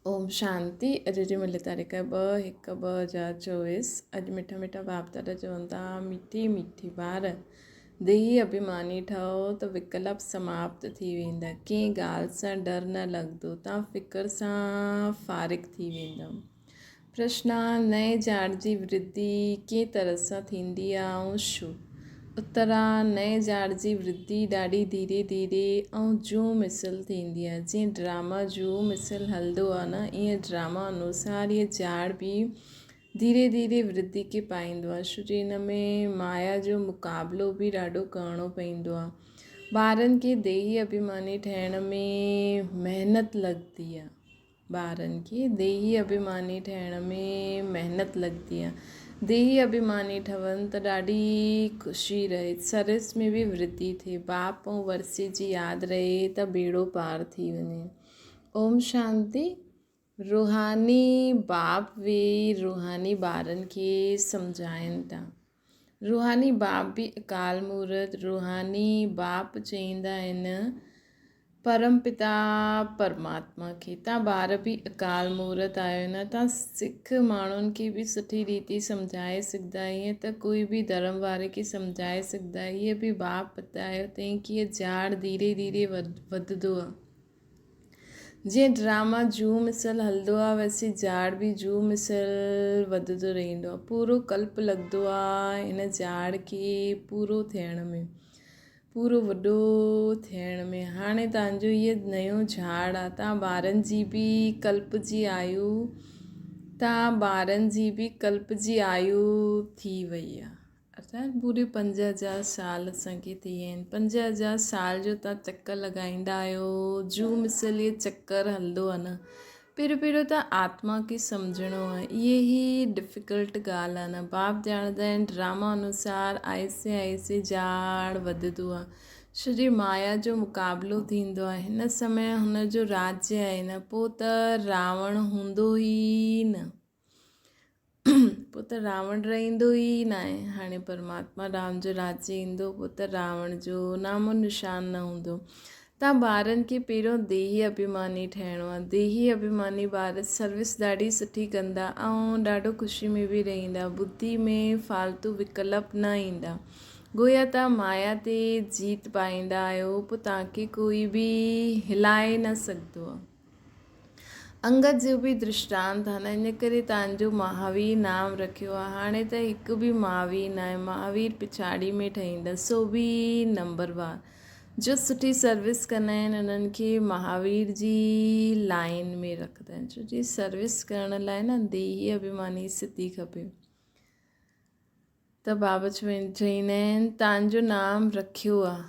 ओम शांति। अॼु जी मिली तारीख़ 2/1/2024। अॼु मिठा मिठा बाप दादा चवनि था, मीठी मीठी ॿार देही अभिमानी ठहो त विकल्प समाप्त थी वेंदा। कंहिं ॻाल्हि सां डर न लॻंदो, तव्हां फ़िक्र सां फ़ारिग़ थी वेंदव। प्रश्न: नए ॼाण जी वृद्धि कंहिं तरह सां थींदी आहे ऐं छो? उत्तर: नए ॼाण जी वृद्धि ॾाढी धीरे धीरे ऐं जूं मिसल थींदी आहे। जीअं ड्रामा जूं मिसल हलंदो आहे न, ईअं ड्रामा अनुसार इहा ॼाण बि धीरे धीरे वृद्धि खे पाईंदो आहे। छो जो हिन में माया जो मुक़ाबिलो बि ॾाढो करिणो पवंदो आहे। ॿारनि खे देही अभिमानी ठहिण में महिनत लॻंदी आहे। ॿारनि खे देही अभिमानी ठहिण में महिनत लॻंदी आहे। देही अभिमानी ठहनि त ॾाढी ख़ुशी रहे, सर्विस में बि वृद्धि थिए, बाप ऐं वर्सी जी यादि रहे त बेड़ो पार थी वञे। ओम शांति। रूहानी बाप वेही रूहानी ॿारनि खे सम्झाइनि था। रूहानी बाप बि अकाल मूर्त रूहानी बाप चईंदा आहिनि परमपिता परमात्मा खे, तव्हां ॿार बि अकाल मूर्त आहियो न, तव्हां सिख माण्हुनि खे बि सुठी रीति सम्झाए सघंदा। ईअं त कोई बि धर्म वारे खे सम्झाए सघंदा। हीअ बि बाप ॿुधायो अथई कि हीअ ॼाण धीरे धीरे वधंदो आहे। जीअं ड्रामा जूं मिसल हलंदो आहे, वैसे ॼाण बि जूं मिसल वधंदो रहंदो आहे। पूरो कल्प लॻंदो आहे हिन ॼाण खे पूरो थियण में, पूरो वॾो थियण में। हाणे तव्हांजो इहो नयो ॼाण आहे, तव्हां ॿारनि जी बि कल्प जी आयु, थी वई आहे। अर्थात पूरे 5000 साल असांखे थी विया आहिनि। 5000 साल जो तव्हां चकर लॻाईंदा आहियो, जूं मिसल इहे चकर हलंदो आहे न। पहिरियों तव्हां आत्मा खे सम्झणो आहे, इहे ई डिफ़िकल्ट ॻाल्हि आहे न। बाप ॼाणंदा आहिनि ड्रामा अनुसार आहिस्ते आहिस्ते ॼाण वधंदो आहे। छो जो माया जो मुक़ाबिलो थींदो आहे। हिन समय हुनजो राज्य आहे न, पोइ त रावण हूंदो ई न, पोइ त रावण रहंदो ई न आहे। हाणे परमात्मा राम जो राज्य ईंदो, पोइ त रावण जो नामो निशान न हूंदो। तव्हां ॿारनि खे पहिरियों देही अभिमानी ठहिणो आहे। देही अभिमानी ॿार सर्विस ॾाढी सुठी कंदा ऐं ॾाढो ख़ुशी में बि रहंदा। बुद्धि में फालतू विकल्प न ईंदा। गोया तव्हां माया ते जीत पाईंदा आहियो, पोइ तव्हांखे कोई बि हिलाए न सघंदो आहे। अंगद जो बि दृष्टांत आहे न, इन करे तव्हांजो महावीर नाम रखियो आहे। हाणे त हिकु बि महावीर न आहे, महावीर पिछाड़ी में ठहींदा, सो बि नंबरवार जो सुठी सर्विस कंदा आहिनि उन्हनि खे महावीर जी लाइन में रखंदा आहिनि। छो जी सर्विस करण लाइ न देही अभिमानी स्थिति खपे। त बाबा चवंदा आहिनि तव्हांजो नाम रखियो आहे।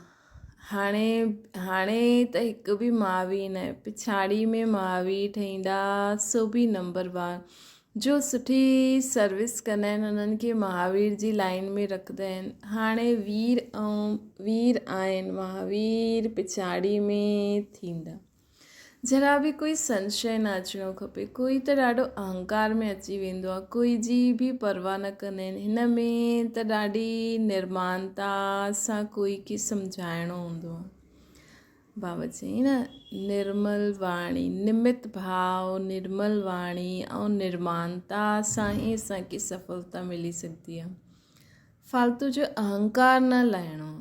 हाणे त हिकु बि महावीर न आहे, पिछाड़ी में महावीर ठहींदा, सो बि नंबरवार जो सुठी सर्विस कंदा आहिनि उन्हनि खे महावीर जी लाइन में रखंदा आहिनि। हाणे वीर आहिनि, महावीर पिछाड़ी में थींदा। जरा बि कोई संशय न अचिणो खपे। कोई त ॾाढो अहंकार में अची वेंदो आहे, कोई जी बि परवाह न कंदा आहिनि। हिन में त ॾाढी निर्मानता सां कोई खे सम्झाइणो हूंदो आहे। बाबा चई न, निर्मल वाणी, निमित भाव, निर्मल वाणी ऐं निर्मानता सां ई असांखे सफलता मिली सघंदी आहे। फालतू जो अहंकार न लाहिणो।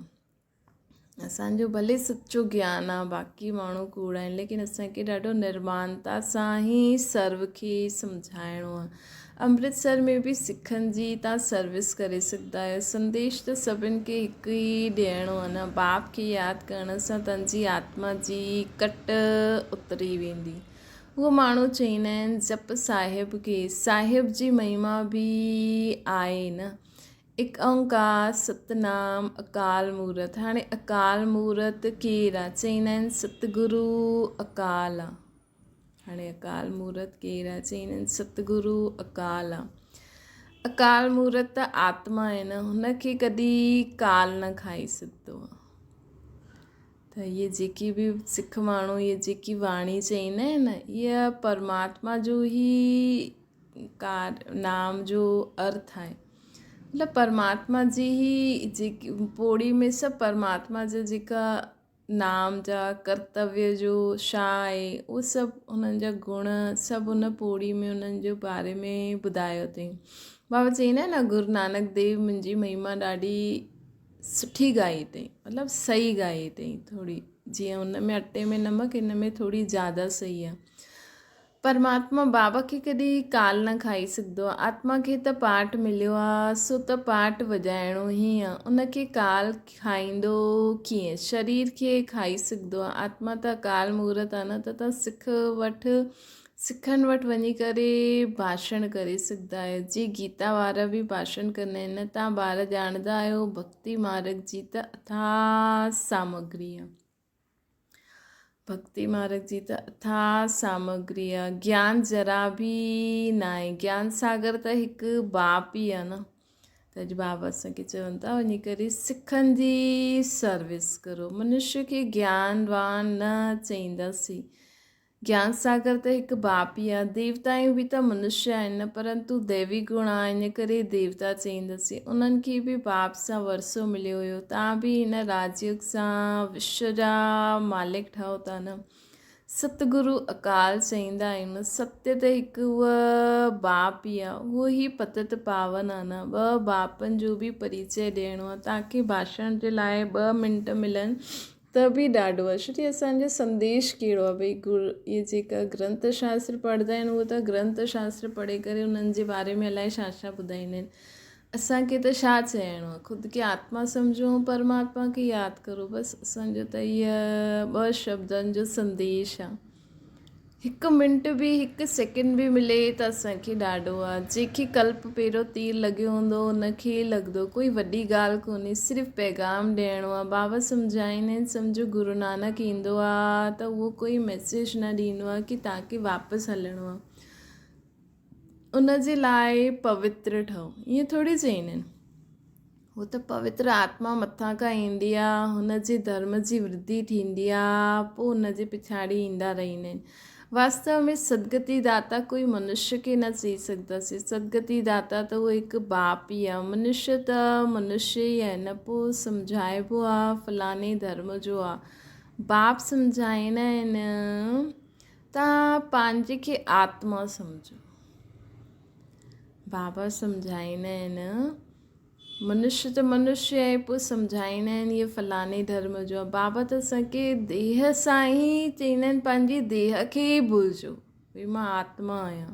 असांजो भले सचो ज्ञान आहे, बाक़ी माण्हू कूड़ा आहिनि, लेकिन असांखे ॾाढो निर्मानता सां ई सर्व खे सम्झाइणो आहे। अमृतसर में बि सिखनि जी तव्हां सर्विस करे सघंदा आहियो। संदेश त सभिनि खे हिकु ई ॾियणो आहे न। बाप खे यादि करण सां तव्हांजी आत्मा जी कट उतरी वेंदी। उहो माण्हू चवंदा आहिनि जप साहिब खे, साहिब जी महिमा बि आहे न। एक ओंकार सतनाम अकाल मूर्त। हाणे अकाल मूर्त केरु आहे? चवंदा आहिनि सतगुरु अकाल आहे। हाणे अकाल मूर्त केरु आहे? चवंदा आहिनि सतगुरु अकाल आहे। अकाल मूर्त त आत्मा आहे न, हुनखे कॾहिं काल न खाई सघंदो आहे। त इहे जेकी बि सिख माण्हू इहे जेकी वाणी चईंदा आहिनि न, इहा परमात्मा जो ई नाम जो अर्थ आहे। मतिलबु परमात्मा जी ई जेकी पोड़ी में सभु परमात्मा जा जेका नाम जा कर्तव्य जो छा आहे उहो सभु उन्हनि जा गुण सभु उन पोड़ी में उन्हनि जे बारे में ॿुधायो अथई। बाबा चईंदा आहिनि न, गुरु नानक देव मुंहिंजी महिमा ॾाढी सुठी ॻाई अथई, मतिलबु सही ॻाई अथई, थोरी जीअं उन में अटे में नमक, हिन में थोरी ज़्यादा सही आहे। परमात्मा बाबा खे कॾहिं काल न खाई सघंदो आहे। आत्मा खे त पाठ मिलियो आहे, सो त पाठ वॼाइणो ई आहे। उनखे काल खाईंदो कीअं? शरीर खे खाई सघंदो आहे। आत्मा त अकाल मूर्त आहे न, त सिखनि वटि वञी करे भाषण करे सघंदा आहियो। जीअं गीता वारा बि भाषण कंदा आहिनि। तव्हां ॿार ॼाणंदा आहियो भक्ति मार्ग जी त अथाह सामग्री आहे। भक्ति मार्ग जी त अथाह सामग्री आहे। ज्ञान जरा बि न आहे। ज्ञान सागर त हिकु बाप ई आहे न। त अॼु बाबा असांखे चवनि था वञी करे सिखनि जी सर्विस करो। मनुष्य खे ज्ञानवान न चईंदासीं। ज्ञान सागर त हिकु बाप ई आहे। देवताऊं बि त मनुष्य आहिनि, परंतु दैवी गुण आहे, इन करे देवता चईंदासीं। उन्हनि खे बि बाप सां वरसो मिलियो हुयो। तव्हां बि हिन राजयोग सां विश्व जा मालिक ठहो था न। सतगुरु अकाल चईंदा आहियूं। सत्य त हिकु उहा बाप ई आहे, उहो ई पतित पावन आहे न। 2 बापनि जो बि परिचय ॾियणो आहे। तव्हांखे भाषण जे लाइ 2 मिंट मिलनि त बि ॾाढो आहे। छो की असांजो संदेश कहिड़ो आहे भई, गुरु इहे जेका ग्रंथ शास्त्र पढ़ंदा आहिनि उहे त ग्रंथ शास्त्र पढ़ी करे उन्हनि जे बारे में अलाए छा छा ॿुधाईंदा आहिनि। असांखे त छा चइणो आहे? ख़ुदि खे आत्मा सम्झो, परमात्मा खे यादि करो। बसि असांजो त इहा 2 शब्दनि जो संदेश आहे। 1 मिंट बि 1 सेकेंड बि मिले त असांखे ॾाढो आहे। जंहिंखे कल्प पहिरियों तीर लॻियो हूंदो उनखे लॻंदो, कोई वॾी ॻाल्हि कोन्हे, सिर्फ़ु पैगाम ॾियणो आहे। बाबा सम्झाईंदा आहिनि, सम्झो गुरु नानक ईंदो आहे त उहो कोई मैसेज न ॾींदो आहे की तव्हांखे वापसि हलणो आहे। उनजे लाइ पवित्र ठहो, ईअं थोरी चईंदा आहिनि। उहो त पवित्र आत्मा मथां खां ईंदी आहे, हुनजे धर्म जी वृद्धि थींदी आहे, पोइ हुनजे पिछाड़ी ईंदा रहंदा आहिनि। वास्तव में सदगति दाता कोई मनुष्य खे न चई सघंदासीं। सदगति दाता त उहो हिकु बाप ई आहे। मनुष्य त मनुष्य ई आहे न। पोइ सम्झाइबो आहे फलाणे धर्म जो आहे। बाप सम्झाईंदा आहिनि तव्हां पंहिंजे खे आत्मा सम्झो। बाबा सम्झाईंदा आहिनि मनुष्य त मनुष्य आहे। पोइ सम्झाईंदा आहिनि इहे फलाणे धर्म जो आहे। बाबा त असांखे देह सां ई चईंदा आहिनि, पंहिंजी देह खे ई भुलिजो भई मां आत्मा आहियां।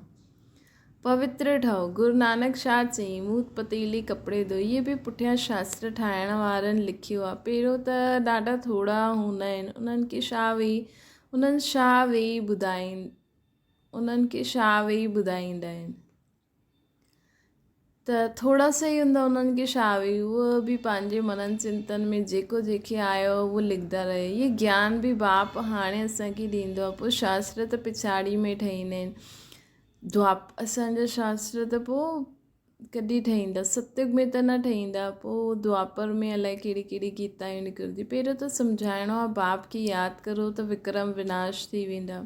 पवित्र ठहो। गुरु नानक छा चई? मूत पतीली कपिड़े धो। इहे बि पुठियां शास्त्र ठाहिण वारनि लिखियो आहे। पहिरियों त ॾाढा थोरा हूंदा आहिनि। उन्हनि खे छा वेही ॿुधाईंदा आहिनि त थोरा सा ई हूंदा। उन्हनि खे छा वेही, उहो बि पंहिंजे मनन चिंतन में जेको जंहिंखे आयो उहो लिखंदा रहे। इहे ज्ञान बि बाप हाणे असांखे ॾींदो आहे। पोइ शास्त्र त पिछाड़ी में ठहींदा आहिनि। असांजा शास्त्र त पोइ कॾहिं ठहींदा? सतयुग में त न ठहींदा। पोइ द्वापर में अलाए कहिड़ी कहिड़ी गीतायूं निकिरंदी। पहिरियों त सम्झाइणो आहे बाप खे यादि करो त विक्रम विनाश थी वेंदा।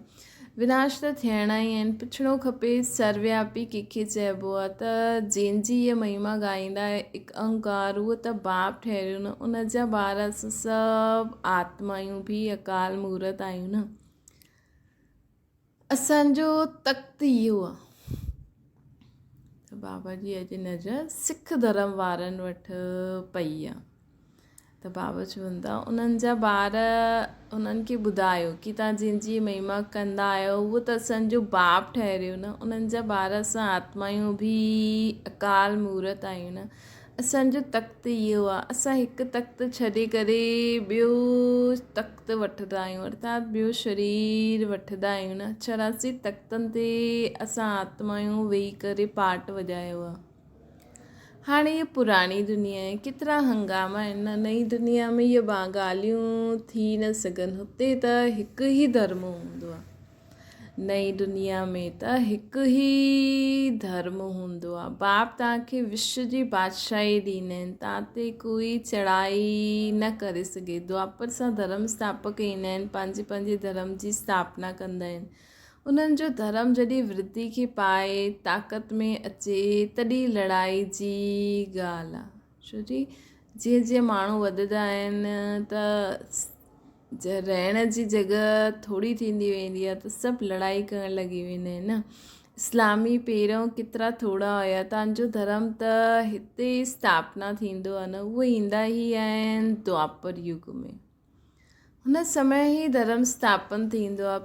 विनाश त थियणा ई आहिनि। पुछणो खपे सर्वव्यापी कंहिंखे चइबो आहे? त जंहिंजी इहा महिमा ॻाईंदा आहे हिकु अहंकार, उहो त बाप ठहिरियो न। उन जा ॿार असां सभु आत्मायूं बि अकाल मूर्त आहियूं न। असांजो तख़्त इहो आहे। त बाबा जी अॼु नज़र सिख धर्म वारनि वटि पई आहे। त बाबा चवनि था उन्हनि जा ॿार उन्हनि खे ॿुधायो की तव्हां जंहिंजी महिमा कंदा आहियो उहो त असांजो बाप ठहिरियो न। उन्हनि जा ॿार असां आत्मायूं बि अकाल मूर्त आहियूं न। असांजो तख़्त इहो आहे। असां हिकु तख़्त छॾे करे ॿियो तख़्त वठंदा आहियूं, अर्थात ॿियो शरीर वठंदा आहियूं न। 84 तख़्तनि ते असां आत्मायूं वेही करे पाठ वॼायो आहे। हाणे इहा पुराणी दुनिया आहे, केतिरा हंगामा आहिनि। नई दुनिया में इहे ॻाल्हियूं थी न सघनि। हुते त हिकु ई धर्म हूंदो आहे। नई दुनिया में त हिकु ई धर्म हूंदो आहे। बाप तव्हांखे विश्व जी बादशाही ॾींदा आहिनि। तव्हां ते कोई चढ़ाई न करे सघे। द्वापर सां धर्म स्थापक ईंदा आहिनि, पंहिंजे पंहिंजे धर्म जी स्थापना कंदा आहिनि। उन्हनि जो धर्म जॾहिं वृद्धि खे पाए, ताक़त में अचे, तॾहिं लड़ाई जी ॻाल्हि आहे। छो जी जीअं जीअं माण्हू वधंदा आहिनि त रहण जी जॻह थोरी थींदी वेंदी आहे त सभु लड़ाई करणु लॻी वेंदा आहिनि न। इस्लामी पहिरियों केतिरा थोरा हुया, तव्हांजो धर्म त हिते स्थापना थींदो आहे न, उहे ईंदा ई आहिनि द्वापर युग में। हुन समय ई धर्म स्थापन थींदो आहे,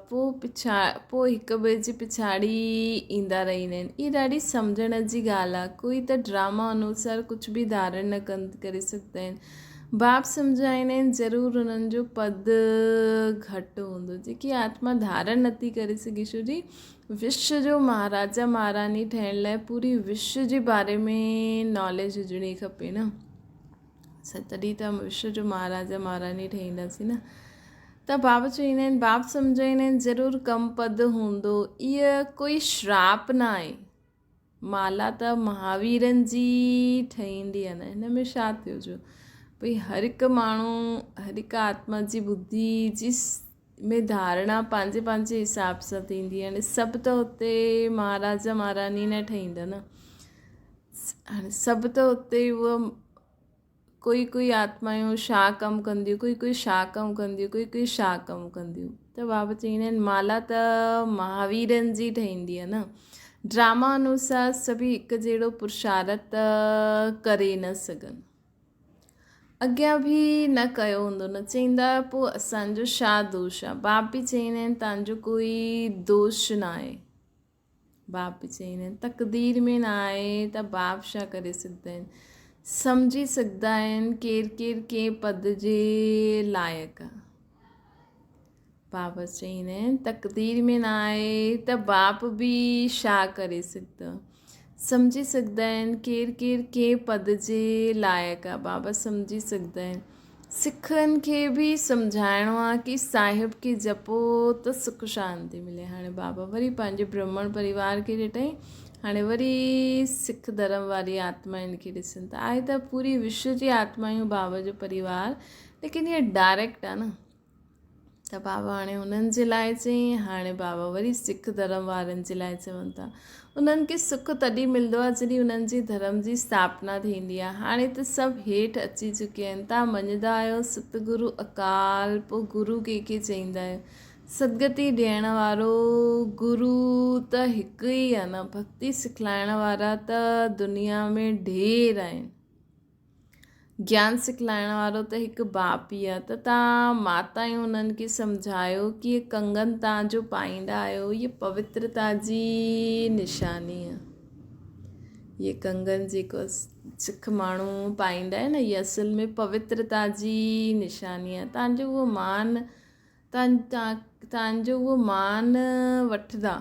पोइ हिक ॿिए जी पिछाड़ी ईंदा रहंदा आहिनि। इहा ॾाढी सम्झण जी ॻाल्हि आहे। कोई त ड्रामा अनुसार कुझु बि धारण न करे सघंदा आहिनि। बाप सम्झाईंदा आहिनि ज़रूरु हुननि जो पद घटि हूंदो, जेकी आत्मा धारण नथी करे सघे। छो जी विश्व जो महाराजा महारानी ठहिण लाइ पूरी विश्व जे बारे में नॉलेज हुजणी खपे न। तॾहिं त विश्व जो महाराजा महारानी ठहींदासीं न। त बाबा चवंदा आहिनि, बाप सम्झाईंदा आहिनि ज़रूरु कम पद हूंदो। इहा कोई श्राप न आहे। माला त महावीरनि जी ठहींदी आहे न। हिन में छा थियो जो भई हर हिकु माण्हू, हर हिकु आत्मा जी बुद्धि जी में धारणा पंहिंजे पंहिंजे हिसाब सां थींदी आहे। हाणे सभु त हुते महाराजा महारानी न ठहींदा न। हाणे सभु त हुते उहा कोई आत्मायूं छा कमु कंदियूं, कोई छा कमु कंदियूं, कोई छा कमु कंदियूं। त बाबा चवंदा आहिनि माला त महावीरनि जी ठहींदी आहे न। ड्रामा अनुसार सभई हिकु जहिड़ो पुरुषार्थ करे न सघनि। अॻियां बि न कयो हूंदो न चईंदा, पोइ असांजो छा दोष आहे। बाप बि चवंदा आहिनि तव्हांजो कोई दोष न आहे। बाप बि चवंदा आहिनि तक़दीर में न आहे त बाप छा करे सघंदा आहिनि। सम्झी सघंदा आहिनि केरु कंहिं पद जे लाइक़ु आहे। बाबा चवंदा आहिनि तक़दीर में न आहे त बाप बि छा करे सघंदा। सम्झी सघंदा आहिनि केरु कंहिं पद जे लाइक़ु आहे। बाबा सम्झी सघंदा आहिनि। सिखनि खे बि सम्झाइणो आहे कि साहिब खे जपो त सुख शांती मिले। हाणे बाबा वरी पंहिंजे ब्राह्मण परिवार खे ॾिठई, हाणे वरी सिख धर्म वारी आत्माउनि खे ॾिसनि था। आहे त पूरी विश्व जी आत्मायूं बाबा जो परिवार, लेकिन इहा डायरेक्ट आहे न। त बाबा हाणे हुननि जे लाइ चई, हाणे बाबा वरी सिख धर्म वारनि जे लाइ चवनि था। उन्हनि खे सुख तॾहिं मिलंदो आहे जॾहिं उन्हनि जे धर्म जी स्थापना थींदी आहे। हाणे त सभु हेठि अची चुकिया आहिनि। तव्हां मञंदा आहियो सतगुरु अकाल, पोइ गुरु कंहिंखे चईंदा आहियो। सदगति ॾियण वारो गुरु त हिकु ई आहे न। भक्ति सिखलाइण वारा त दुनिया में ढेर आहिनि। ज्ञान सिखलाइण वारो त हिकु बाप ई आहे। त तव्हां माताऊं उन्हनि खे सम्झायो कि इहे कंगन तव्हां जो पाईंदा आहियो, इहे पवित्रता जी निशानी आहे। इहे कंगन जेको सिख माण्हू पाईंदा आहिनि न, इहे असल में पवित्रता जी निशानी आहे। तव्हांजो उहो मान, तव्हांजो उहो मान वठंदा,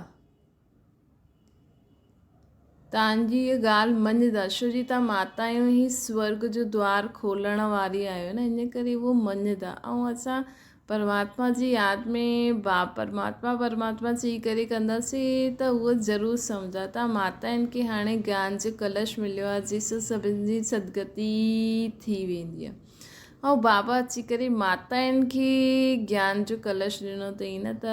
तव्हांजी इहा ॻाल्हि मञंदा। छो जी तव्हां माताऊं ई स्वर्ग जो द्वार खोलण वारी आहियो न, इन करे उहो मञंदा। ऐं असां परमात्मा जी यादि में परमात्मा चई करे कंदासीं त उहो ज़रूरु सम्झा। तव्हां माताउनि खे हाणे ज्ञान जो कलश मिलियो आहे, जंहिंसां सभिनि जी सदगति थी वेंदी आहे। ऐं बाबा अची करे माताउनि खे ज्ञान जो कलश ॾिनो अथई न, त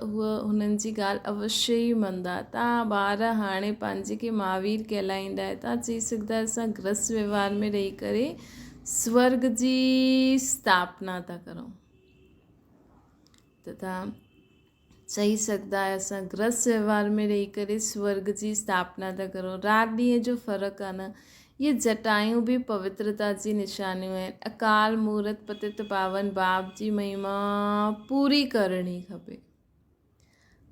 उहा हुननि जी ॻाल्हि अवश्य ई मञंदा। तव्हां ॿार हाणे पंहिंजे खे महावीर कहलाईंदा आहियो। तव्हां चई सघंदा असां गृहस्थ व्यवहार में रही करे स्वर्ग जी स्थापना था करूं। त तव्हां चई सघंदा आहियो असां गृहस्थ व्यवहार में रही करे स्वर्ग जी स्थापना था करूं। राति ॾींहं जो फ़र्क़ु आहे न। ये जटायूं भी पवित्रता जी निशानियूं आहिनि। अकाल मूर्त पतित पावन बाप जी महिमा पूरी करणी खपे।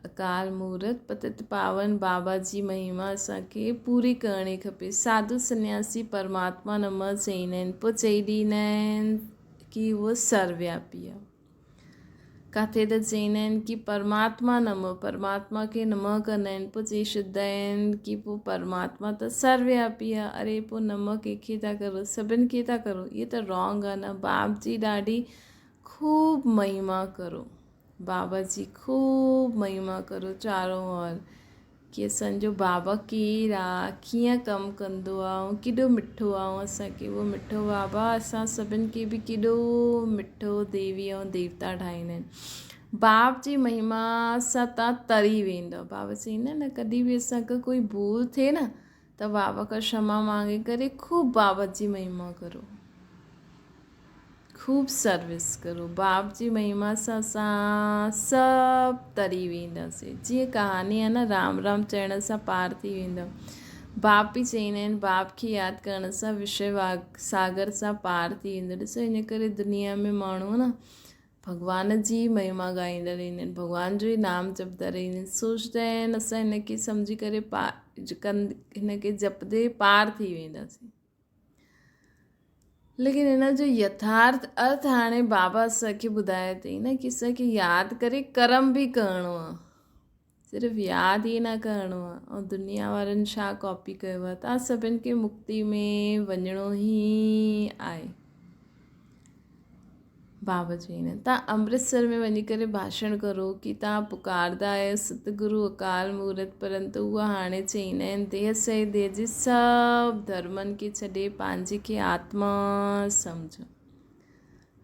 अकाल मूर्त पतित पावन बाबा जी महिमा असांखे पूरी करणी खपे। साधु सन्यासी परमात्मा नम चईंदा आहिनि, पोइ चई ॾींदा आहिनि कि उहो सर्वव्यापी आहे। किथे त चईंदा आहिनि कि परमात्मा नम, परमात्मा खे नम कंदा आहिनि, पोइ चई छॾंदा आहिनि कि पोइ परमात्मा त सर्वव्यापी आहे। अरे पोइ नम कंहिंखे था करो, सभिनि खे था करो। इहे त रॉन्ग आहे न। बाप जी ॾाढी खूब महिमा करो, बाबा जी खूब महिमा करो चारों ओर, कि असांजो बाबा केरु आहे, कीअं कमु कंदो आहे, ऐं केॾो मिठो आहे। ऐं असांखे उहो मिठो बाबा असां सभिनि खे बि केॾो मिठो देवी ऐं देवता ठाहींदा आहिनि। बाप जी महिमा सां तव्हां तरी वेंदव। बाबा चईंदा न, कॾहिं बि असांखे कोई भूल थिए न त बाबा खां क्षमा मांगे करे खूब बाबा जी महिमा करो, खूब सर्विस करो। बाप जी महिमा सां असां सभु तरी वेंदासीं। जीअं कहानी आहे न, राम राम चवण सां पार थी वेंदव। बाप बि चईंदा आहिनि बाप खे यादि करण सां विषय सागर सां पार थी वेंदो। ॾिसो इन करे दुनिया में माण्हू न भॻवान जी महिमा ॻाईंदा रहंदा आहिनि, भॻवान जो ई नाम जपंदा रहंदा आहिनि, सोचंदा आहिनि असां हिनखे सम्झी करे हिनखे जपदे पार थी वेंदासीं। लेकिन हिन जो यथार्थ अर्थ हाणे बाबा असांखे ॿुधाए अथई न की असांखे यादि करे कर्म बि करिणो आहे, सिर्फ़ु यादि ई न करिणो आहे। ऐं दुनिया वारनि छा कॉपी कयो आहे, तव्हां सभिनि खे मुक्ति में वञिणो ई आहे। बाबा चईंदा आहिनि तव्हां अमृतसर में वञी करे भाषण करो की तव्हां पुकारंदा आहियो सतगुरु अकाल मूर्त, परंतु उहा हाणे चईंदा आहिनि देह सही देह जी सभु धर्मनि खे छॾे पंहिंजे खे आत्मा सम्झो।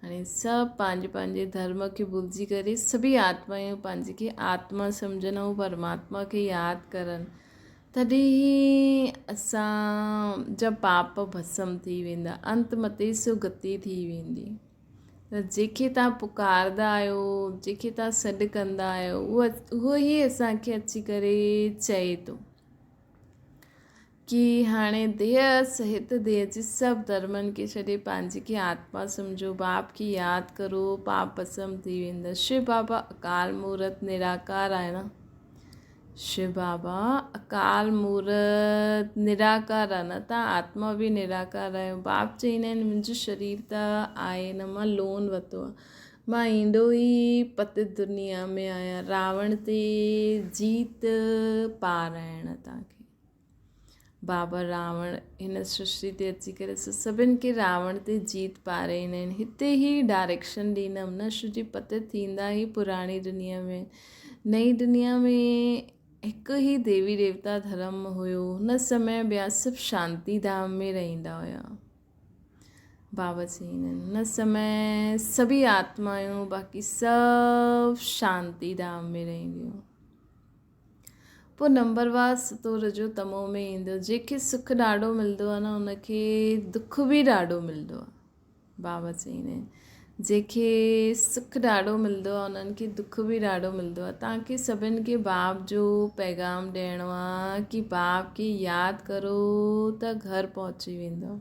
हाणे सभु पंहिंजे धर्म खे भुलिजी करे सभी आत्माऊं पंहिंजे खे आत्मा सम्झनि ऐं परमात्मा खे यादि करनि, तॾहिं असां जा पाप भस्म थी वेंदा, अंत मते सो गति थी वेंदी। त जंहिंखे तव्हां पुकारंदा आहियो, जंहिंखे तव्हां सॾु कंदा आहियो, उहो ई असांखे अची करे चए थो की हाणे देह सहित देह जी सभु धर्मनि खे छॾे पंहिंजे खे आत्मा सम्झो, बाप खे यादि करो, पाप भस्म थी वेंदा। शिव बाबा अकाल मूर्त निराकार आहे न, शिव बाबा अकाल मूर्त निराकार आहे न, तव्हां आत्मा बि निराकार आहियो। बाप चईंदा आहिनि मुंहिंजो शरीर त आहे न, मां लोन वरितो आहे, मां ईंदो ई पतित दुनिया में आहियां, रावण ते जीत पाराइण तव्हांखे। बाबा रावण हिन सृष्टि ते अची करे सभिनि खे रावण ते जीत पाराईंदा आहिनि। हिते ई डायरेक्शन ॾींदमि न, शुजी पतित थींदा ई पुराणी दुनिया में, नई दुनिया में हिकु ई देवी देवता धर्म हुयो। हुन समय ॿिया सभु शांती धाम में रहंदा हुया। बाबा चईंदा आहिनि हुन समय सभी आत्माऊं बाक़ी सभु शांती धाम में रहंदियूं। पोइ नंबरवार सतो रजो तमो में ईंदो। जंहिंखे सुखु ॾाढो मिलंदो आहे न उनखे दुख बि ॾाढो मिलंदो आहे। बाबा चईंदा आहिनि जंहिंखे सुखु ॾाढो मिलंदो आहे उन्हनि खे दुख बि ॾाढो मिलंदो आहे। तव्हांखे सभिनि खे बाप जो पैगाम ॾियणो आहे की बाप खे यादि करो त घर पहुची वेंदो।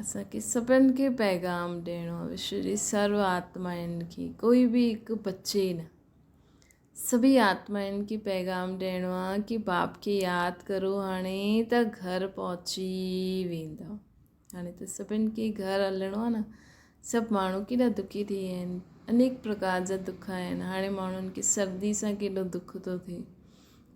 असांखे सभिनि खे पैगाम ॾियणो आहे, विश्व जी सर्व आत्माउनि खे, कोई बि हिकु बचे न, सभी आत्माउनि खे पैगाम ॾियणो आहे की बाप खे यादि करो हाणे त घर पहुची वेंदो। हाणे त सभिनि खे घर हलणो आहे न, सभु माण्हू केॾा दुखी थी विया आहिनि, अनेक प्रकार जा दुख आहिनि। हाणे माण्हुनि खे सर्दी सां केॾो दुख थो थिए,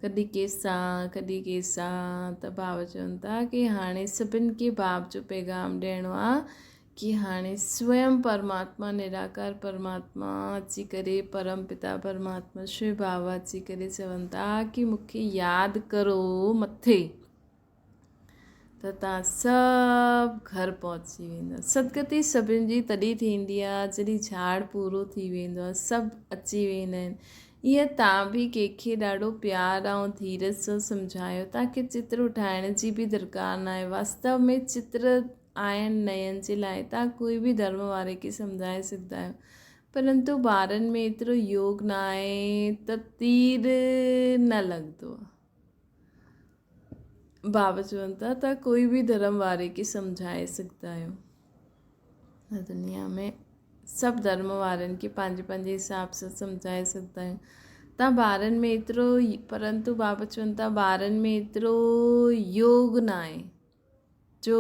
कॾहिं कंहिंसां कॾहिं कंहिंसां। त बाबा चवनि था की हाणे सभिनि खे बाप जो पैगाम ॾियणो आहे कि हाणे स्वयं परमात्मा निराकार परमात्मा अची करे परम पिता परमात्मा शिव बाबा अची करे चवनि था कि मूंखे यादि करो मथे, त तव्हां सभु घर पहुची वेंदा। सदगति सभिनि जी तॾहिं थींदी आहे जॾहिं झाड़ पूरो थी वेंदो आहे, सभु अची वेंदा आहिनि। ईअं तव्हां बि कंहिंखे ॾाढो प्यार ऐं धीरज सां सम्झायो। तव्हांखे चित्र ठाहिण जी बि दरकारु न आहे। वास्तव में चित्र आहिनि नयन जे लाइ, तव्हां कोई बि धर्म वारे खे सम्झाए सघंदा आहियो, परंतु ॿारनि में एतिरो योग न आहे त तीर न लॻंदो आहे। बाबा चवनि था तव्हां कोई बि धर्म वारे खे सम्झाए सघंदा आहियो। दुनिया में सभु धर्म वारनि खे पंहिंजे पंहिंजे हिसाब सां सम्झाए सघंदा आहियूं। तव्हां ॿारनि में एतिरो, परंतु बाबा चवनि था ॿारनि में एतिरो योग न आहे जो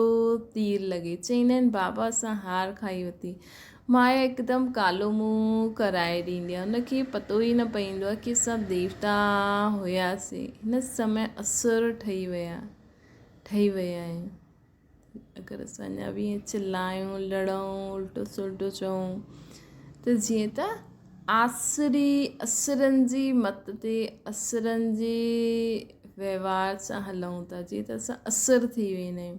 तीर लॻे। चईंदा आहिनि बाबा असां हार खाई वरिती, माया हिकदमि कालो मुंहुं कराए ॾींदी आहे, हुनखे पतो ई न पवंदो आहे कि असां देवता हुयासीं, हिन समय असुर ठही विया आहियूं। अगरि असां अञा बि ईअं चिल्लायूं लड़ूं उल्टो सुल्टो चऊं त जीअं त असुरनि जी मत ते असुरनि जे व्यवहार सां हलूं था, जीअं त असां असुर थी वेंदा आहियूं।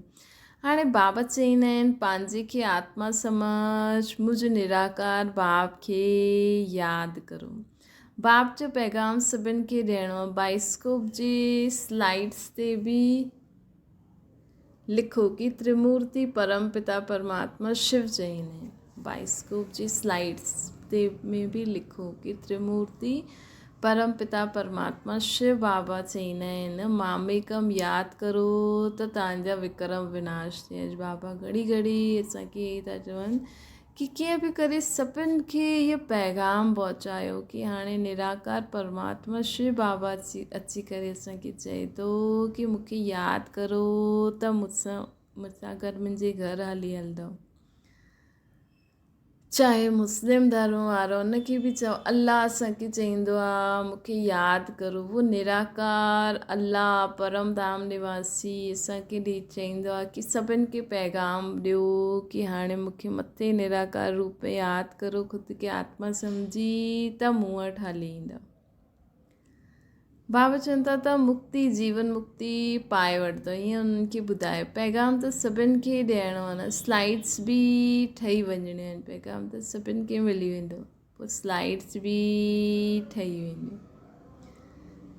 हाणे बाबा चईंदा आहिनि पंहिंजे खे आत्मा समझ, मुझ निराकार बाप खे यादि करो। बाप जो पैगाम सभिनि खे ॾियणो आहे। बाइस्कोप जी स्लाइड्स ते बि लिखो कि त्रिमूर्ति परम पिता परमात्मा शिव चईंदा आहिनि। बाइस्कोप जी स्लाइड्स ते में बि लिखो कि त्रिमूर्ति परम पिता परमात्मा शिव बाबा चईंदा आहिनि मामेकम यादि करो त तव्हांजा विक्रम विनाश थिए। बाबा घड़ी घड़ी असांखे इहे था चवनि कि कीअं बि करे सभिनि खे इहो पैगाम पहुचायो कि हाणे निराकार परमात्मा शिव बाबा अची करे असांखे चए थो कि मूंखे यादि करो त मूंसां गॾु मुंहिंजे घर हली हलंदव। चाहे मुस्लिम धर्म वारो उनखे बि चओ, अल्लाह असांखे चईंदो आहे मूंखे यादि करो। वो निराकार अल्लाह परम धाम निवासी असांखे चईंदो आहे कि सभिनि खे पैगाम ॾियो कि हाणे मूंखे मथे निराकार रूप में यादि करो, ख़ुदि खे आत्मा सम्झी त मूं वटि हली ईंदव। बाबा चवनि था त मुक्ति जीवन मुक्ति पाए वठंदो, ईअं उन्हनि खे ॿुधायो। पैगाम त सभिनि खे ॾियणो आहे न, स्लाइड्स बि ठही वञणियूं आहिनि, पैगाम त सभिनि खे मिली वेंदो, पोइ स्लाइड्स बि ठही वेंदियूं,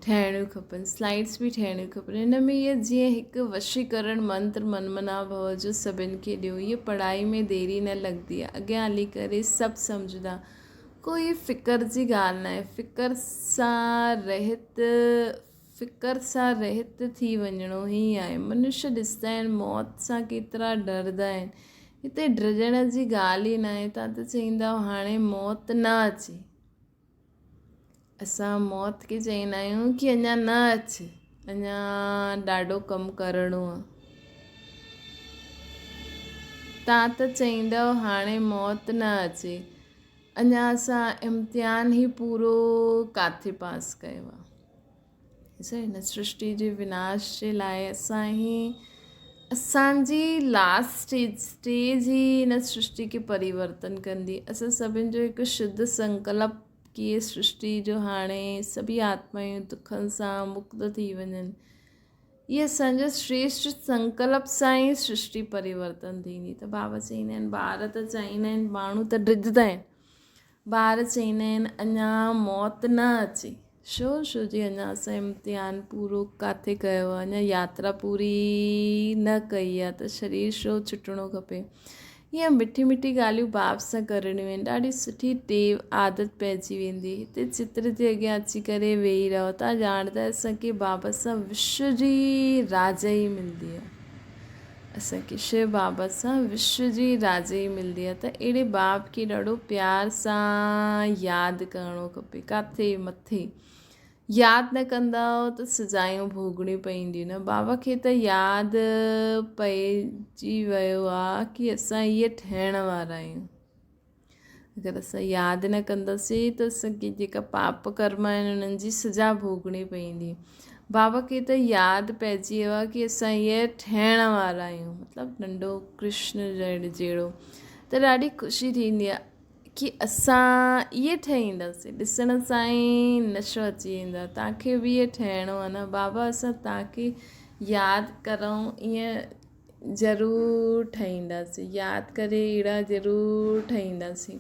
ठहिणियूं खपनि, स्लाइड्स बि ठहिणियूं खपनि। हिन में इहा जीअं हिकु वशीकरण मंत्र मनमना भव जो सभिनि खे ॾियो, इहा पढ़ाई में देरी न लॻंदी आहे, अॻियां हली करे सभु सम्झंदा। कोई फ़िकर जी ॻाल्हि न आहे, फ़िकर सां रहित थी वञिणो ई आहे। मनुष्य ॾिसंदा आहिनि मौत सां केतिरा डरंदा आहिनि, हिते डिॼण जी ॻाल्हि ई न आहे। तव्हां त चईंदा हाणे मौत न अचे, असां मौत खे चईंदा आहियूं कि अञा न अचे, अञा ॾाढो कमु करिणो आहे। तव्हां त चईंदव हाणे मौत न अचे, अञा असां इम्तिहान ई पूरो काथे पास कयो आहे। हिन सृष्टि जे विनाश जे लाइ असांजी लास्ट स्टेज ई हिन सृष्टि खे परिवर्तन कंदी। असां सभिनि जो हिकु शुद्ध संकल्प कि इहे सृष्टि जो हाणे सभी आत्मायूं दुखनि सां मुक्त थी वञनि, इहे असांजो श्रेष्ठ संकल्प सां ई सृष्टि परिवर्तन थींदी। त बाबा चईंदा आहिनि ॿार त चाहींदा आहिनि, माण्हू त ड्रिजंदा आहिनि, ॿार चईंदा आहिनि अञा मौत न अचे, छो जी अञा असां इम्तिहान पूरो काथे कयो आहे, अञा यात्रा पूरी न कई आहे, त शरीर छो छुटिणो खपे। ईअं मिठी मिठी ॻाल्हियूं बाप सां करणियूं आहिनि, ॾाढी सुठी टेव आदत पइजी वेंदी। हिते चित्र जे अॻियां अची करे वेही रहो, तव्हां ॼाणंदा असांखे बाबा सां विश्व जी राजाई मिलंदी आहे, असांखे शिव बाबा सां विश्व जी राजाई मिलंदी आहे। त अहिड़े बाप खे ॾाढो प्यार सां यादि करिणो खपे, काथे मथे यादि न कंदव त सजायूं भोगणियूं पवंदियूं न। बाबा खे त यादि पइजी वियो आहे कि असां इहे ठहिण वारा आहियूं, अगरि असां यादि न कंदासीं त असांखे जेका पाप कर्म आहिनि उन्हनि जी सजा भोगणी पवंदी। बाबा खे त यादि पइजी वियो आहे कि असां इहे ठहिण वारा आहियूं, मतिलबु नंढो कृष्ण जहिड़ो। त ॾाढी ख़ुशी थींदी आहे कि असां इहे ठहींदासीं, ॾिसण सां ई नशो अची वेंदो, तव्हांखे बि इहे ठहिणो आहे न। बाबा असां तव्हांखे यादि करूं ईअं ज़रूरु ठहींदासीं, यादि करे अहिड़ा ज़रूरु ठहींदासीं।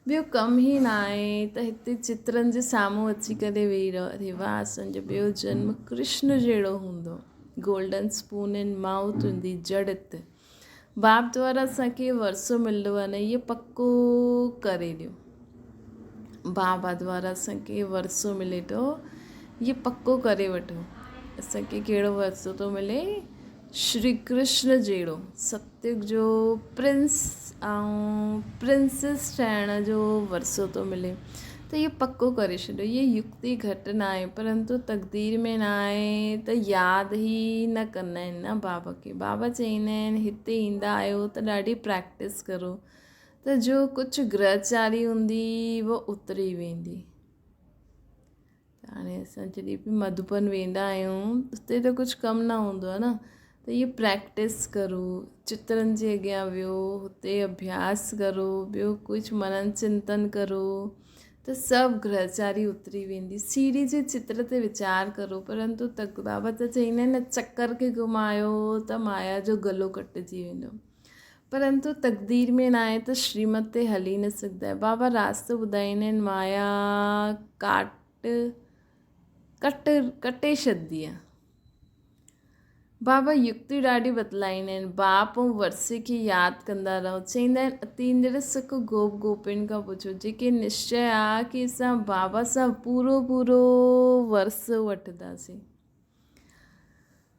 ॿियो कमु ई न आहे त हिते चित्रनि जे साम्हूं अची करे वेही रहो, अरे वाह असांजो ॿियो जन्म कृष्ण जहिड़ो हूंदो, गोल्डन स्पून इन माउथ हूंदी जड़त। बाप द्वारा असांखे वरसो मिलंदो आहे न, इहो पको करे ॾियो। बाबा द्वारा असांखे वरसो मिले थो, इहो पको करे वठो। असांखे कहिड़ो वरसो थो मिले, श्री कृष्ण जहिड़ो सतयुग जो प्रिंस ऐं प्रिंसेस ठहिण जो वरसो थो मिले। त इहो पको करे छॾियो, इहे युक्ति घटि न आहे, परंतु तक़दीर में न आहे त यादि ई न कंदा आहिनि न बाबा खे। बाबा चईंदा आहिनि हिते ईंदा आहियो त ॾाढी प्रैक्टिस करो, त जो कुझु ग्रहचारी हूंदी वो उतरी वेंदी। हाणे असां जॾहिं बि मधुबन वेंदा आहियूं उते त कुझु कमु न हूंदो आहे न, त इहे प्रैक्टिस करो, चित्रनि जे अॻियां वियो, हुते अभ्यास करो, ॿियो कुझु मनन चिंतन करो, त सभु ग्रहचारी उतरी वेंदी। सीढ़ी जे चित्र ते वीचार करो, परंतु बाबा त चईंदा आहिनि न चकर खे घुमायो त माया जो गलो कटिजी वेंदो, परंतु तक़दीर में न आहे त श्रीमत ते हली न सघंदा। बाबा रास्तो ॿुधाईंदा आहिनि, माया कटे छॾंदी आहे, बाबा युक्ति ॾाढी बतलाईंदा आहिनि। बाप ऐं वर्से खे यादि कंदा रहो। चवंदा आहिनि अतींद्र सुख गोप गोपियुनि खां पुछो, जेके निश्चय आहे कि असां बाबा सां पूरो पूरो वर्स वठंदासीं।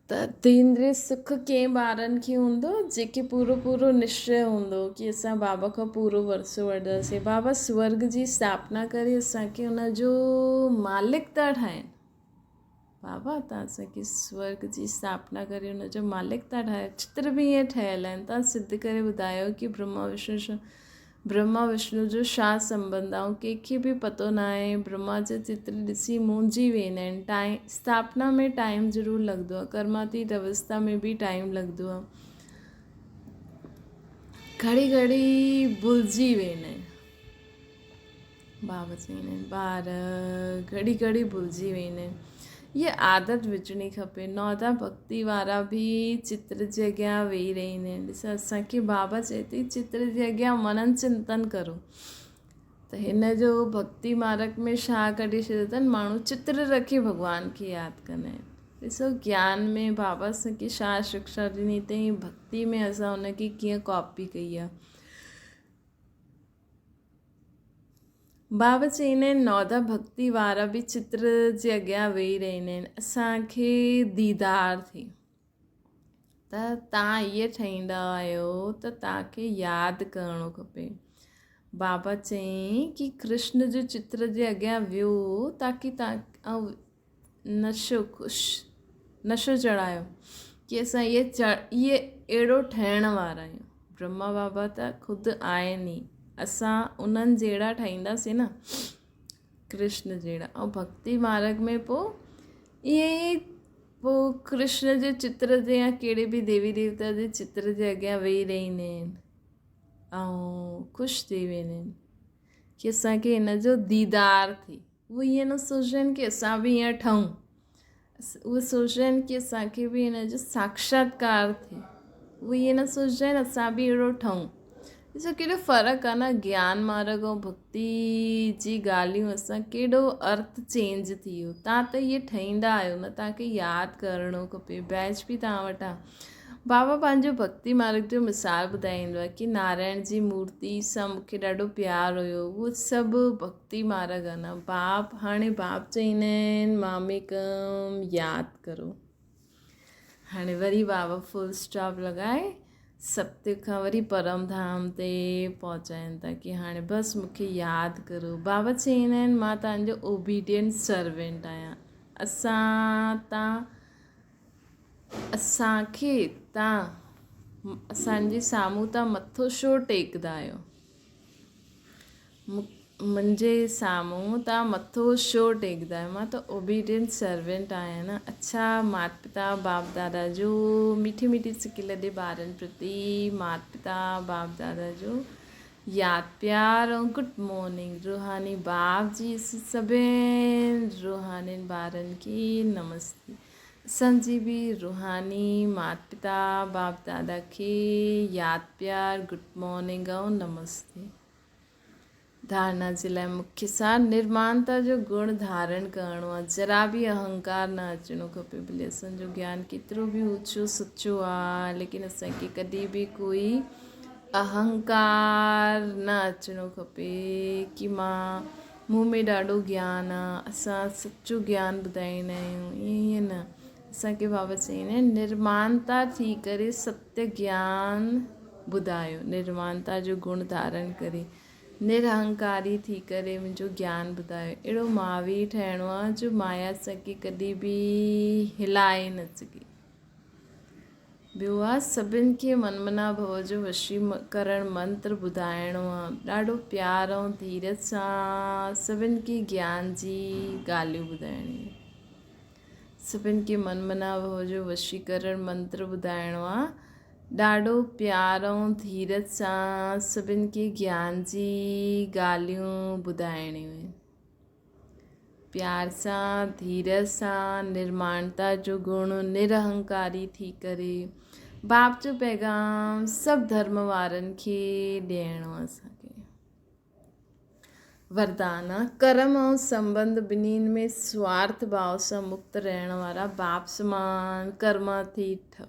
त अतींद्रिय सुख कंहिं ॿारनि खे हूंदो जेके पूरो पूरो निश्चय हूंदो कि असां बाबा खां पूरो वरसो वठंदासीं। बाबा स्वर्ग जी स्थापना करे असांखे हुनजो मालिक था ठाहिनि। बाबा तव्हां असांखे स्वर्ग जी स्थापना करे हुनजो मालिक था ठाहियो। चित्र बि ईअं ठहियलु आहिनि। तव्हां सिद्ध करे ॿुधायो कि ब्रह्मा विष्णु जो छा संबंध आहे। ऐं कंहिंखे बि पतो न आहे। ब्रह्मा जा चित्र ॾिसी मुंहिंजी वेंदा आहिनि। टाइम स्थापना में टाइम ज़रूरु लॻंदो आहे। कर्मातीत अवस्था में बि टाइम लॻंदो आहे। घड़ी घड़ी भुलिजी वेंदा आहिनि। बाबा चवंदा आहिनि ॿार घड़ी घड़ी भुलिजी वेंदा आहिनि। ये आदत विझणी खपे। नौदा भक्ति वारा बि चित्र जे अॻियां वेही रहंदा आहिनि। ॾिसो असांखे बाबा चए थी चित्र जे अॻियां मनन चिंतन करो। त हिन जो भक्ति मार्ग में छा कढी छॾियो अथनि, माण्हू चित्र रखी भॻवान खे यादि कंदा आहिनि। ॾिसो ज्ञान में बाबा असांखे छा शिक्षा ॾिनी अथई, भक्ति में असां हुनखे कीअं कॉपी कई आहे। बाबा चवंदा आहिनि नौदा भक्ति वारा बि चित्र जे अॻियां वेही रहंदा आहिनि। असांखे दीदार थिए त तव्हां इहे ठाहींदा आहियो त तव्हांखे यादि करिणो खपे। बाबा चयईं कि कृष्ण जो चित्र जे अॻियां वियो ताकी तव्हां नशो चढ़ायो कि असां इहे अहिड़ो ठहिण वारा आहियूं। ब्रह्मा बाबा त ख़ुदि आहिनि ई। असां उन्हनि जहिड़ा ठाहींदासीं न, कृष्ण जहिड़ा। ऐं भक्ति मार्ग में पोइ ईअं ई पोइ कृष्ण जे चित्र ते या कहिड़े बि देवी देवता जे चित्र जे अॻियां वेही रहंदा आहिनि ऐं ख़ुशि थी वेंदा आहिनि कि असांखे हिन जो दीदार थिए। उहे ईअं न सोचनि कि असां बि ईअं ठहूं। उहे सोचनि कि असांखे बि हिन जो साक्षात्कार थिए। उहे ईअं न सोचंदा आहिनि असां बि अहिड़ो ठहूं। ॾिसो केॾो फ़र्क़ु आहे न ज्ञान मार्ग ऐं भक्ति जी ॻाल्हियूं। असां केॾो अर्थ चेंज थी वियो। तव्हां त इहे ठहींदा आहियो न, तव्हांखे यादि करिणो खपे। बैच बि तव्हां वटां बाबा पंहिंजो भक्ति मार्ग जो मिसाल ॿुधाईंदो आहे कि नारायण जी मूर्ति सां मूंखे ॾाढो प्यारु हुयो। उहो सभु भक्ति मार्ग आहे न। हाणे बाप चवंदा आहिनि मामिकम यादि करो। हाणे वरी बाबा फुल स्टॉप लॻाए सत्य खां वरी परम धाम ते पहुचाइनि था कि हाणे बसि मूंखे यादि करो। बाबा चवंदा आहिनि मां तव्हांजो ओबीडियंट सर्वेंट आहियां। असांखे तव्हां असांजे साम्हूं तव्हां मथो छो टेकंदा आहियो। मुंहिंजे साम्हूं तव्हां मथो छो टेकंदा आहियो। मां त ओबीडियंट सर्वेंट आहियां न। अच्छा माता पिता बाप दादा जो मीठी मीठी सिकी लॾे ॿारनि प्रति माता पिता बाप दादा जो यादि प्यार ऐं गुड मॉर्निंग। रूहानी बाप जी सभिनि रूहानियुनि ॿारनि खे नमस्ते। असांजी बि रूहानी माता पिता बाप दादा खे यादि प्यार गुड मॉर्निंग ऐं नमस्ते। धारणा जे लाइ मुख्य सार निर्माणता जो गुण धारण करिणो आहे। जरा बि अहंकार न अचिणो खपे। भले असांजो ज्ञान केतिरो बि ऊचो सचो आहे लेकिन असांखे कॾहिं बि कोई अहंकार न अचिणो खपे कि मूं में ॾाढो ज्ञान आहे, असां सचो ज्ञान ॿुधाईंदा आहियूं। ईअं न। असांखे बाबा चवंदा आहिनि निर्माणता थी करे सत्य ज्ञान ॿुधायो। निर्माणता जो गुण धारण करे निरअहंकारी थी करे मुंहिंजो ज्ञान ॿुधायो। अहिड़ो महावीर ठहिणो आहे जो माया असांखे कॾहिं बि हिलाए न सघे। ॿियो आहे सभिनि खे मनमना भव जो वशीकरण मंत्र ॿुधाइणो आहे। ॾाढो प्यार ऐं धीरज सां सभिनि खे ज्ञान जी ॻाल्हियूं ॿुधाइणियूं। सभिनि खे मनमना भव जो वशीकरण मंत्र ॿुधाइणो आहे। ॾाढो प्यार ऐं धीरज सां सभिनि खे ज्ञान जी ॻाल्हियूं ॿुधाइणियूं आहिनि। प्यार सां धीरज सां निर्माणता जो गुण निरअहंकारी थी करे बाप जो पैगाम सभु धर्म वारनि खे ॾियणो आहे असांखे। वरदान आहे, कर्म ऐं संबंध ॿिन्हिनि में स्वार्थ भाव सां मुक्त रहण वारा बाप समान कर्मार्थी ठहो।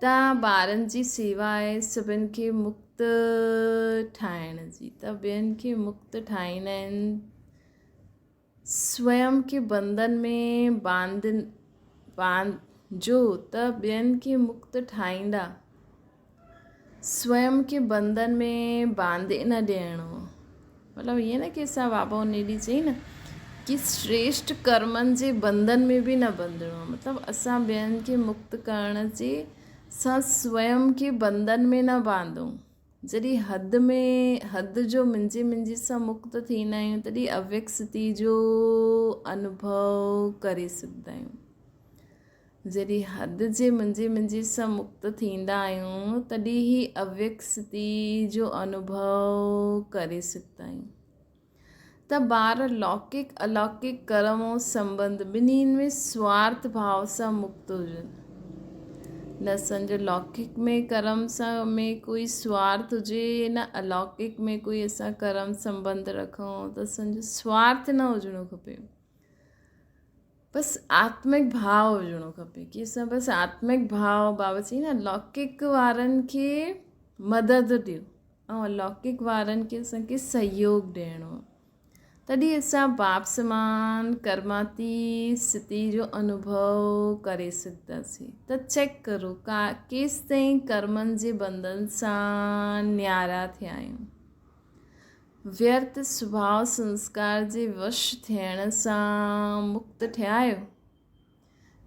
त ॿारनि जी सेवा आहे सभिनि खे मुक्त ठाहिण जी। त ॿियनि खे मुक्त ठाहींदा आहिनि, स्वयं खे बंधन में बांधजो त ॿियनि खे मुक्त ठाहींदा, स्वयं खे बंधन में बांधे न ॾियणो। मतिलबु ईअं न की असां बाबा उन ॾींहुं चई न कि श्रेष्ठ कर्मनि जे बंधन में बि न बंधणो, मतिलबु असां ॿियनि खे मुक्त करण जे सां स्वयं खे बंधन में न बांधूं। जॾहिं हद जो मुंहिंजे सां मुक्त थींदा आहियूं तॾहिं अव्यक्त स्थिति जो अनुभव करे सघंदा आहियूं। जॾहिं हद जे मुंहिंजे सां मुक्त थींदा आहियूं तॾहिं ही अव्यक्त स्थिति जो अनुभव करे सघंदा आहियूं। त ॿार लौकिक अलौकिक कर्म ऐं संबंध ॿिन्हिनि में स्वार्थ भाव सां मुक्त हुजनि। न सम्झो लौकिक में कर्म सां में कोई स्वार्थ हुजे, न अलौकिक में कोई असां कर्म संबंध रखूं, त सम्झो स्वार्थ न हुजणो खपे, बसि आत्मिक भाव हुजणो खपे कि असां बसि आत्मिक भाव। बाबा चई न लौकिक वारनि खे मदद ॾियो ऐं अलौकिक वारनि खे असांखे सहयोग ॾियणो, तॾहिं असां बाप समान कर्माती स्थिति जो अनुभव करे सघंदासीं। त चेक करो केसि ताईं कर्मनि जे बंधन सां न्यारा थिया आहियूं। व्यर्थ स्वभाव संस्कार जे वश थियण सां मुक्त थिया आहियो।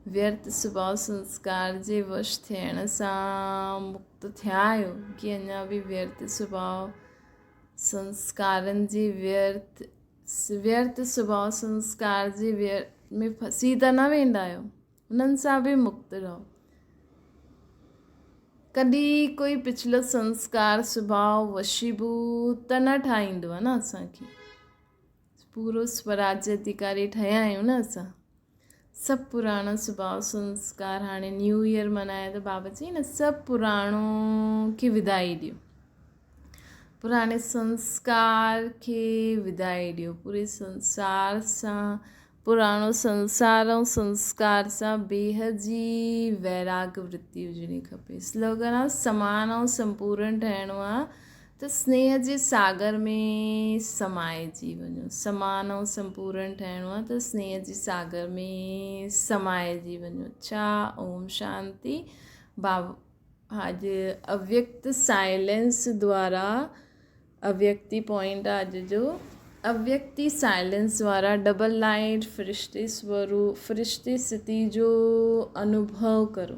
व्यर्थ स्वभाव संस्कार जे वश थियण सां मुक्त थिया आहियो कि अञा बि व्यर्थ स्वभाव संस्कारनि जे व्यर्थ स्वभाव संस्कार जे में फसी त न वेंदा आहियो, उन्हनि सां बि मुक्त रहो। कॾहिं कोई पिछलो संस्कार स्वभाव वशीभूत त न ठाहींदो आहे न असांखे। पूरो स्वराज्य अधिकारी ठहिया आहियूं न असां। सभु पुराणो स्वभाव संस्कार, हाणे न्यू ईयर मल्हाए त बाबा चई न सभु पुराणो खे विदाई ॾियो, पुराणे संस्कार खे विदाई ॾियो। पूरे संसार सां, पुराणो संसार ऐं संस्कार सां बेहद जी वैराग वृत्ति हुजणी खपे। स्लोगन आहे समान ऐं संपूर्ण ठहिणो आहे त स्नेह जे सागर में समाइजी वञो। समान ऐं संपूर्ण ठहिणो आहे त स्नेह जे सागर में समाइजी वञो। छा ओम शांति। बाबा अॼु अव्यक्त साइलेंस द्वारा, अव्यक्ति पॉइंट आहे अॼु जो, अव्यक्ति साइलेंस वारा डबल लाइट फरिश्ते स्वरूप फरिश्ते स्थिति जो अनुभव करो।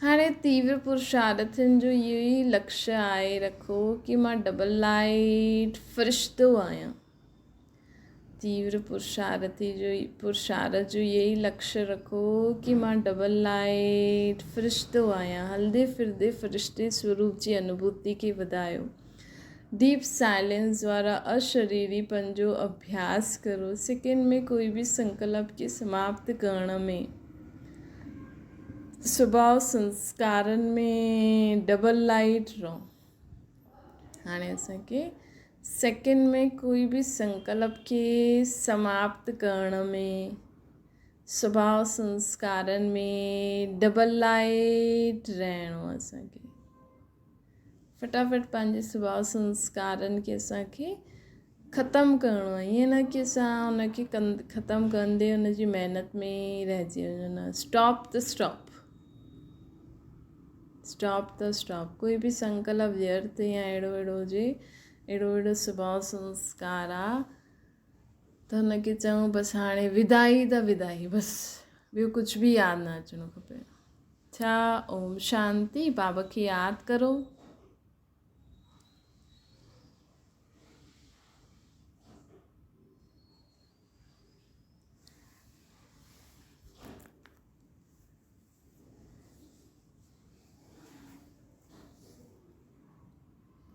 हाणे तीव्र पुरुषार्थनि जो इहो ई लक्ष्य आहे रखो कि मां डबल लाइट फरिश्तो आहियां। तीव्र पुरुषार्थ जो इहो ई लक्ष्य रखो कि मां डबल लाइट फरिश्तो आहियां। हलंदे फिरदे फरिश्ते स्वरूप जी अनुभूति खे वधायो। डीप साइलेंस द्वारा अशरीरीपन जो अभ्यास करो। सेकंड में कोई भी संकल्प के समाप्त करण में, स्वभाव संस्कारनि में डबल लाइट रहो। हाणे असांखे सेकंड में कोई भी संकल्प के समाप्त करण में, स्वभाव संस्कारनि में डबल लाइट रहणो आहे असांखे। फटाफट पंहिंजे स्वभाव संस्कारनि खे असांखे ख़तमु करिणो आहे। ईअं न की असां हुनखे ख़तमु कंदे हुनजी महिनत में ई रहिजी वञूं। न, स्टॉप त स्टॉप। कोई बि संकल्प व्यर्थ या अहिड़ो हुजे, अहिड़ो स्वभाव संस्कार आहे त हुनखे चऊं बसि हाणे विदाई त विदाई, बसि ॿियो कुझु बि यादि न अचिणो खपे। छा ओम शांति। बाबा खे यादि करो।